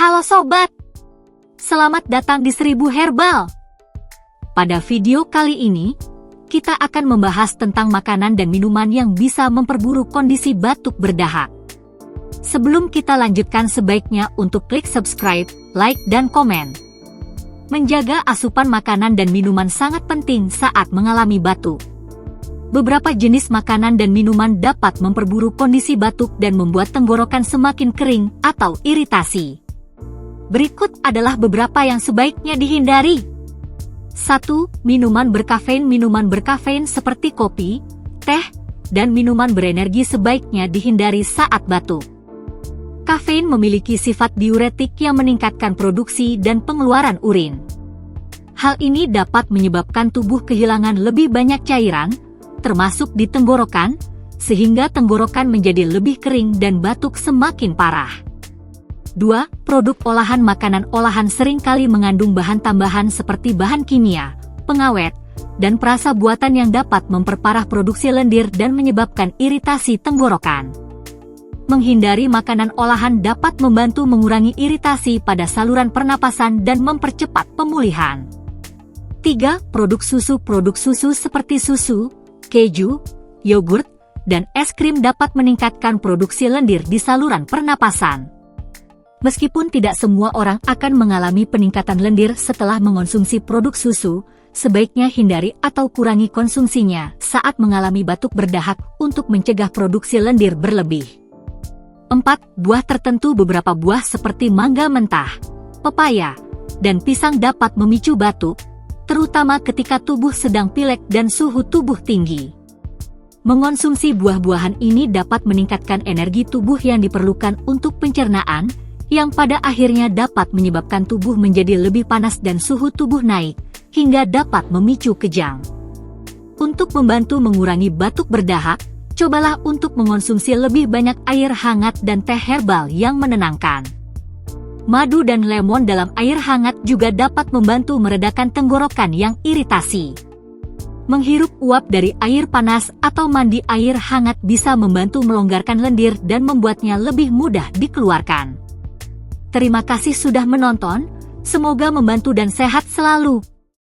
Halo sobat, selamat datang di 1000 Herbal. Pada video kali ini, kita akan membahas tentang makanan dan minuman yang bisa memperburuk kondisi batuk berdahak. Sebelum kita lanjutkan, sebaiknya untuk klik subscribe, like, dan komen. Menjaga asupan makanan dan minuman sangat penting saat mengalami batuk. Beberapa jenis makanan dan minuman dapat memperburuk kondisi batuk dan membuat tenggorokan semakin kering atau iritasi. Berikut adalah beberapa yang sebaiknya dihindari. 1. Minuman berkafein. Minuman berkafein seperti kopi, teh, dan minuman berenergi sebaiknya dihindari saat batuk. Kafein memiliki sifat diuretik yang meningkatkan produksi dan pengeluaran urin. Hal ini dapat menyebabkan tubuh kehilangan lebih banyak cairan, termasuk di tenggorokan, sehingga tenggorokan menjadi lebih kering dan batuk semakin parah. 2. Produk olahan. Makanan olahan seringkali mengandung bahan tambahan seperti bahan kimia, pengawet, dan perasa buatan yang dapat memperparah produksi lendir dan menyebabkan iritasi tenggorokan. Menghindari makanan olahan dapat membantu mengurangi iritasi pada saluran pernapasan dan mempercepat pemulihan. 3. Produk susu. Produk susu seperti susu, keju, yogurt, dan es krim dapat meningkatkan produksi lendir di saluran pernapasan. Meskipun tidak semua orang akan mengalami peningkatan lendir setelah mengonsumsi produk susu, sebaiknya hindari atau kurangi konsumsinya saat mengalami batuk berdahak untuk mencegah produksi lendir berlebih. 4. Buah tertentu. Beberapa buah seperti mangga mentah, pepaya, dan pisang dapat memicu batuk, terutama ketika tubuh sedang pilek dan suhu tubuh tinggi. Mengonsumsi buah-buahan ini dapat meningkatkan energi tubuh yang diperlukan untuk pencernaan, yang pada akhirnya dapat menyebabkan tubuh menjadi lebih panas dan suhu tubuh naik, hingga dapat memicu kejang. Untuk membantu mengurangi batuk berdahak, cobalah untuk mengonsumsi lebih banyak air hangat dan teh herbal yang menenangkan. Madu dan lemon dalam air hangat juga dapat membantu meredakan tenggorokan yang iritasi. Menghirup uap dari air panas atau mandi air hangat bisa membantu melonggarkan lendir dan membuatnya lebih mudah dikeluarkan. Terima kasih sudah menonton, semoga membantu dan sehat selalu.